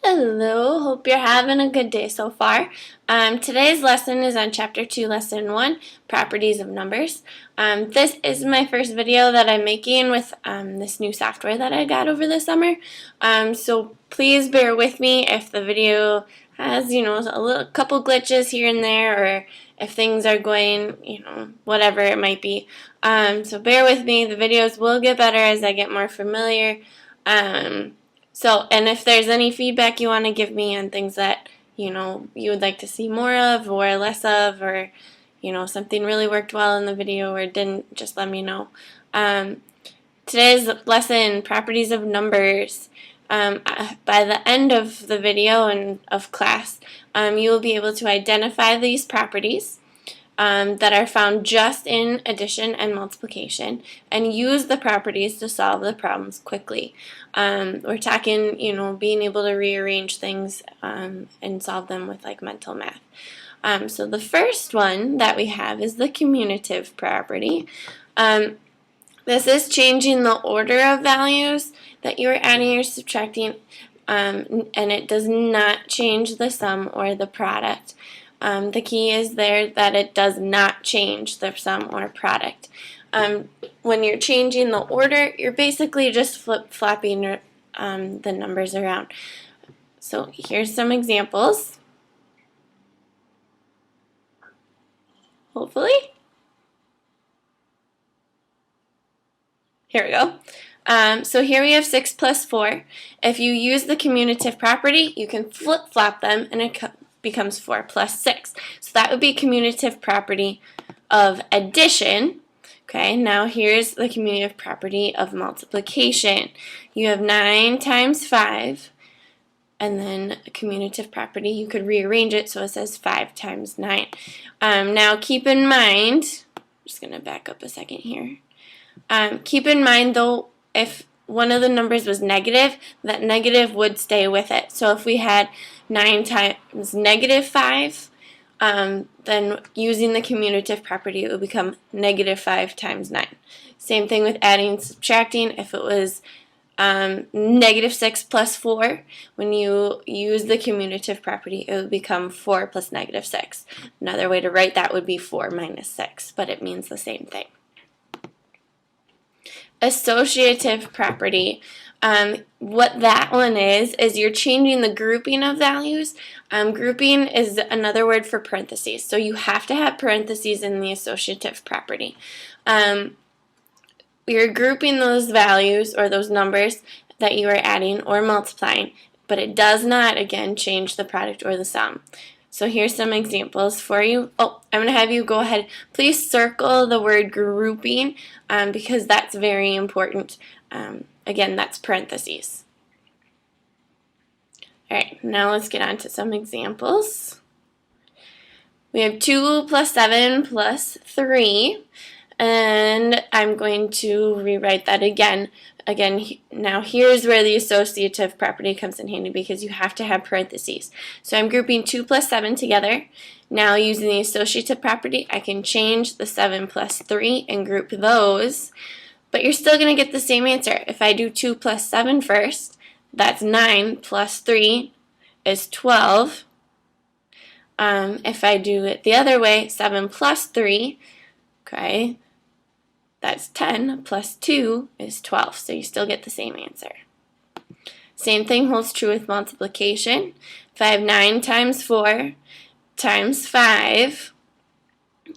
Hello, hope you're having a good day so far. Today's lesson is on Chapter 2, Lesson 1, Properties of Numbers. This is my first video that I'm making with this new software that I got over the summer. So please bear with me if the video has, a couple glitches here and there, or if things are going, whatever it might be. So bear with me. The videos will get better as I get more familiar. And if there's any feedback you want to give me on things that, you would like to see more of or less of, or, something really worked well in the video or didn't, just let me know. Today's lesson, Properties of Numbers. By the end of the video and of class, you will be able to identify these properties that are found just in addition and multiplication, and use the properties to solve the problems quickly. We're talking, being able to rearrange things and solve them with like mental math. So the first one that we have is the commutative property. This is changing the order of values that you are adding or subtracting, and it does not change the sum or the product. The key is there that it does not change the sum or product. When you're changing the order, you're basically just flip-flopping the numbers around. So here's some examples. Hopefully. Here we go. So here we have 6 plus 4. If you use the commutative property, you can flip-flop them and it becomes 4 plus 6. So that would be commutative property of addition. Okay, now here's the commutative property of multiplication. You have 9 times 5, and then a commutative property, you could rearrange it so it says 5 times 9. Now keep in mind, I'm just going to back up a second here. Keep in mind though, if one of the numbers was negative, that negative would stay with it. So if we had 9 times negative 5, then using the commutative property, it would become negative 5 times 9. Same thing with adding and subtracting. If it was negative 6 plus 4, when you use the commutative property, it would become 4 plus negative 6. Another way to write that would be 4 minus 6, but it means the same thing. Associative property. What that one is you're changing the grouping of values. Grouping is another word for parentheses. So you have to have parentheses in the associative property. You're grouping those values or those numbers that you are adding or multiplying, but it does not, again, change the product or the sum. So here's some examples for you. Oh, I'm going to have you go ahead. Please circle the word grouping because that's very important. Again, that's parentheses. Alright, now let's get on to some examples. We have 2 plus 7 plus 3, and I'm going to rewrite that again. Now here's where the associative property comes in handy because you have to have parentheses. So I'm grouping 2 plus 7 together. Now using the associative property, I can change the 7 plus 3 and group those, but you're still going to get the same answer. If I do 2 plus 7 first, that's 9 plus 3 is 12. If I do it the other way, 7 plus 3, okay, that's 10 plus 2 is 12, so you still get the same answer. Same thing holds true with multiplication. If I have 9 times 4 times 5,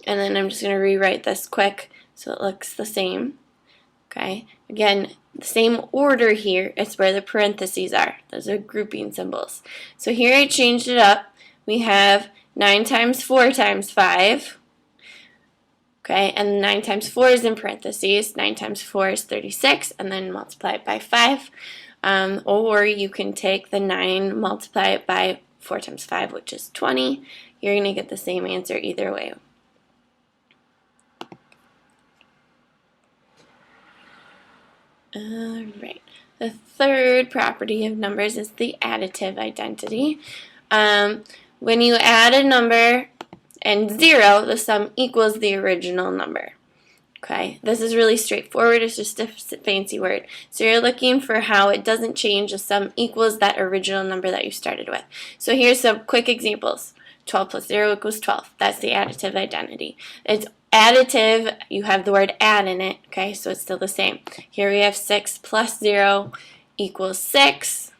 and then I'm just going to rewrite this quick so it looks the same. Okay, again, the same order here, it's where the parentheses are. Those are grouping symbols. So here I changed it up. We have 9 times 4 times 5. Okay, and 9 times 4 is in parentheses. 9 times 4 is 36, and then multiply it by 5. Or you can take the 9, multiply it by 4 times 5, which is 20. You're going to get the same answer either way. Alright, the third property of numbers is the additive identity. When you add a number and 0, the sum equals the original number. Okay, this is really straightforward. It's just a fancy word. So you're looking for how it doesn't change, the sum equals that original number that you started with. So here's some quick examples. 12 plus 0 equals 12. That's the additive identity. It's additive. You have the word add in it. Okay, so it's still the same. Here we have 6 plus 0 equals 6.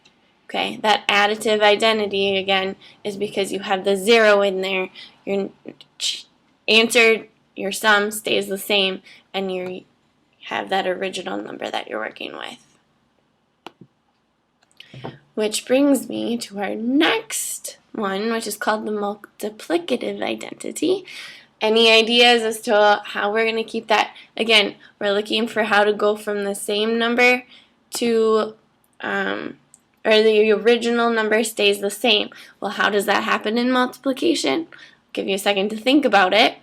Okay, that additive identity, again, is because you have the 0 in there. Your answer, your sum stays the same, and you have that original number that you're working with. Which brings me to our next one, which is called the multiplicative identity. Any ideas as to how we're going to keep that? Again, we're looking for how to go from the same number to, or the original number stays the same. Well, how does that happen in multiplication? I'll give you a second to think about it.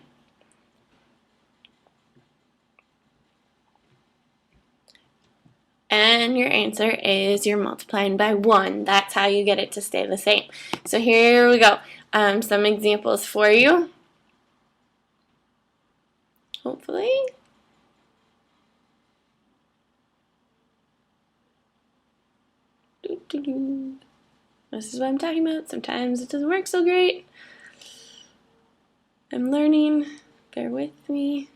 And your answer is you're multiplying by 1. That's how you get it to stay the same. So here we go. Some examples for you. Hopefully. This is what I'm talking about. Sometimes it doesn't work so great. I'm learning. Bear with me.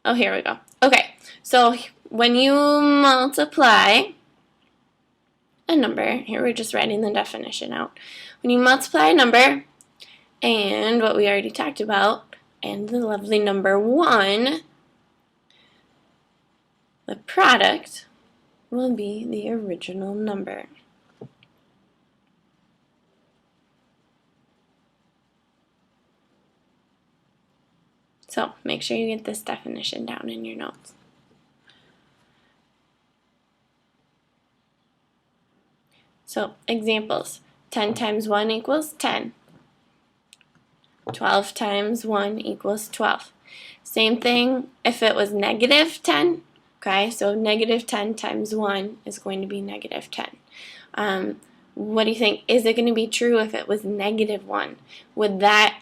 Oh, here we go. Okay, so when you multiply a number, here we're just writing the definition out. When you multiply a number, and what we already talked about, and the lovely number 1, the product will be the original number. So make sure you get this definition down in your notes. So examples, 10 times 1 equals 10. 12 times 1 equals 12. Same thing if it was negative 10. Okay, so negative 10 times 1 is going to be negative 10. What do you think? Is it going to be true if it was negative 1? Would that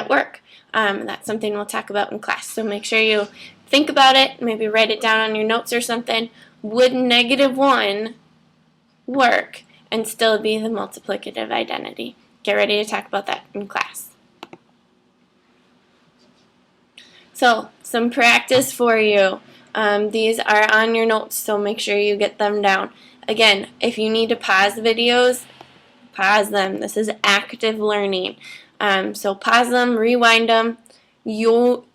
work? That's something we'll talk about in class. So make sure you think about it, maybe write it down on your notes or something. Would negative 1 work and still be the multiplicative identity? Get ready to talk about that in class. So some practice for you. These are on your notes, so make sure you get them down. Again, if you need to pause videos, pause them. This is active learning. So pause them, rewind them. You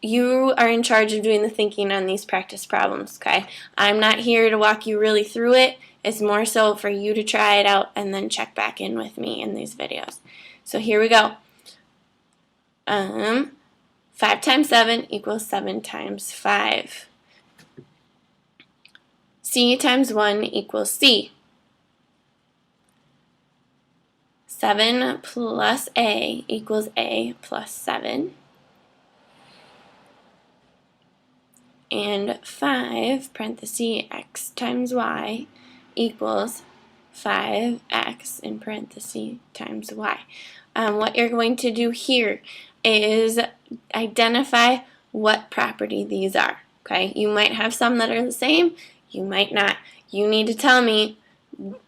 are in charge of doing the thinking on these practice problems, okay? I'm not here to walk you really through it. It's more so for you to try it out and then check back in with me in these videos. So here we go. 5 times 7 equals 7 times 5. C times 1 equals C. 7 plus A equals A plus 7. And 5, parenthesis, x times y equals 5x in parenthesis times y. What you're going to do here is identify what property these are. Okay, you might have some that are the same, you might not. You need to tell me,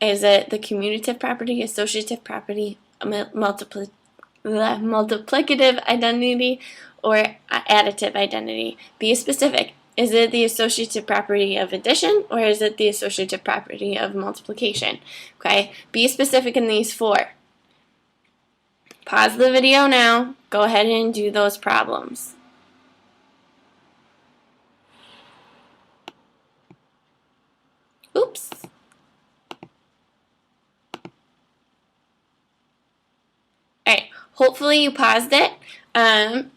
is it the commutative property, associative property, multiplicative identity, or additive identity? Be specific. Is it the associative property of addition, or is it the associative property of multiplication? Okay, be specific in these 4. Pause the video now. Go ahead and do those problems. Oops. Alright, hopefully you paused it.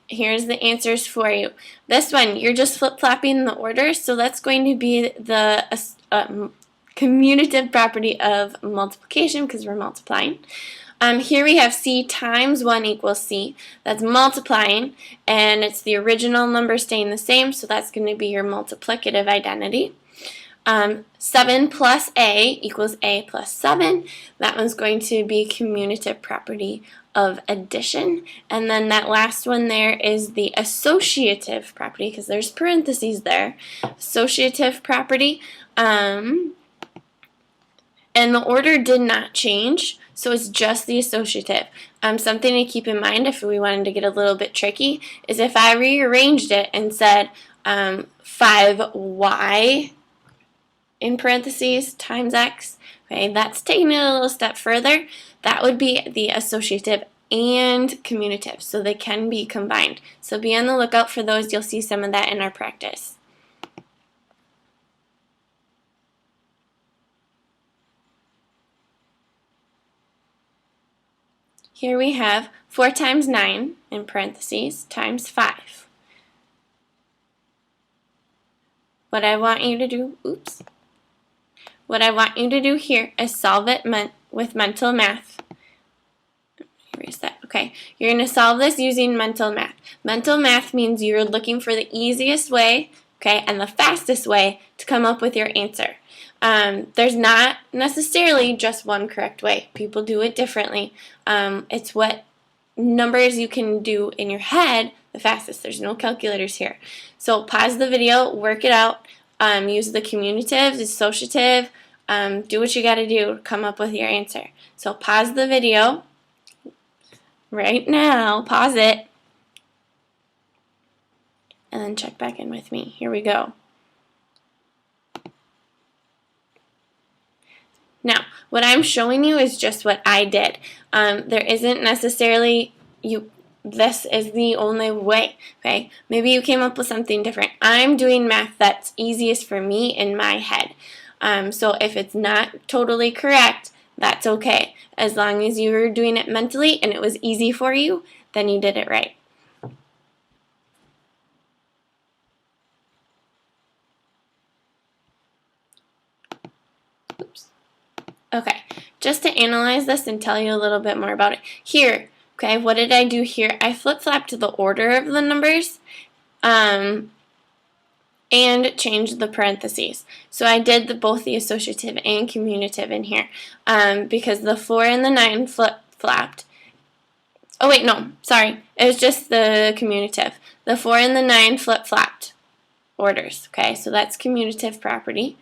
Here's the answers for you. This one, you're just flip-flopping the order, so that's going to be the commutative property of multiplication because we're multiplying. Here we have C times 1 equals C. That's multiplying, and it's the original number staying the same, so that's going to be your multiplicative identity. 7 plus A equals A plus 7. That one's going to be commutative property of addition. And then that last one there is the associative property, because there's parentheses there. Associative property. And the order did not change, so it's just the associative. Something to keep in mind if we wanted to get a little bit tricky is if I rearranged it and said 5y in parentheses times x, okay, that's taking it a little step further. That would be the associative and commutative, so they can be combined. So be on the lookout for those. You'll see some of that in our practice. Here we have 4 times 9 in parentheses times 5. What I want you to do, what I want you to do here is solve it with mental math. Erase that. Okay, you're going to solve this using mental math. Mental math means you're looking for the easiest way, okay, and the fastest way to come up with your answer. There's not necessarily just one correct way. People do it differently. It's what numbers you can do in your head the fastest. There's no calculators here. So pause the video, work it out, use the commutative, the associative, do what you got to do to come up with your answer. So pause the video right now, pause it, and then check back in with me. Here we go. Now, what I'm showing you is just what I did. There isn't necessarily, this is the only way, okay? Maybe you came up with something different. I'm doing math that's easiest for me in my head. So if it's not totally correct, that's okay. As long as you were doing it mentally and it was easy for you, then you did it right. Oops. Okay, just to analyze this and tell you a little bit more about it. Here, okay, what did I do here? I flip-flopped the order of the numbers and changed the parentheses. So I did both the associative and commutative in here because the 4 and the 9 flip-flopped. Oh wait, no, sorry. It was just the commutative. The 4 and the 9 flip-flopped orders, okay? So that's commutative property.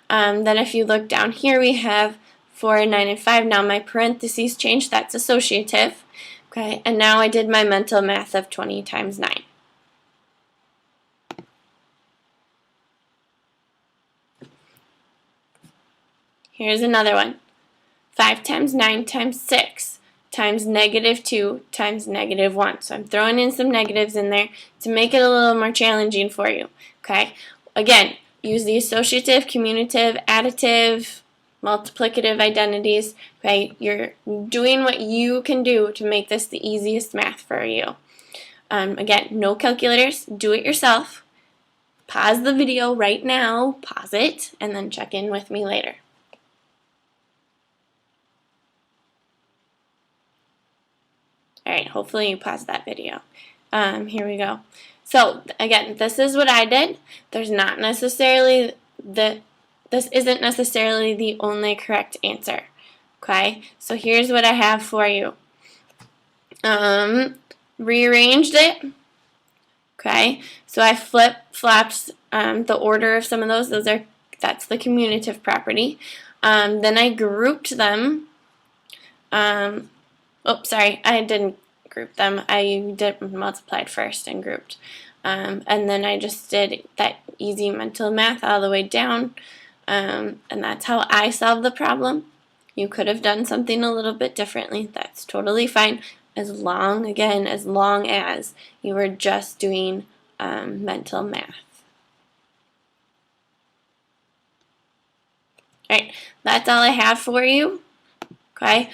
Then if you look down here, we have 4, 9, and 5. Now my parentheses changed. That's associative. Okay, and now I did my mental math of 20 times 9. Here's another one. 5 times 9 times 6 times -2 times -1. So I'm throwing in some negatives in there to make it a little more challenging for you. Okay, again, use the associative, commutative, additive, multiplicative identities. Okay, you're doing what you can do to make this the easiest math for you. Again, no calculators. Do it yourself. Pause the video right now. Pause it, and then check in with me later. Alright, hopefully you paused that video. Here we go. So, again, this is what I did. There's not necessarily this isn't necessarily the only correct answer. Okay, so here's what I have for you. Rearranged it. Okay, so I flip-flopped the order of some of those. That's the commutative property. Then I grouped them. Oops, sorry, I didn't group them. I did multiplied first and grouped. And then I just did that easy mental math all the way down. And that's how I solved the problem. You could have done something a little bit differently. That's totally fine, as long as you were just doing mental math. Alright, that's all I have for you. Okay.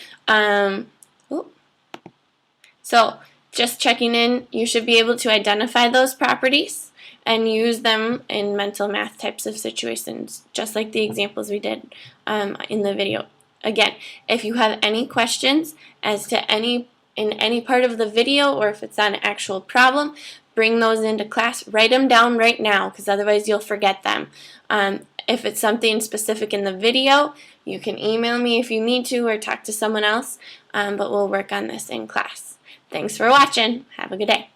So just checking in, you should be able to identify those properties and use them in mental math types of situations, just like the examples we did in the video. Again, if you have any questions as to in any part of the video, or if it's on an actual problem, bring those into class. Write them down right now, because otherwise you'll forget them. If it's something specific in the video, you can email me if you need to or talk to someone else, but we'll work on this in class. Thanks for watching. Have a good day.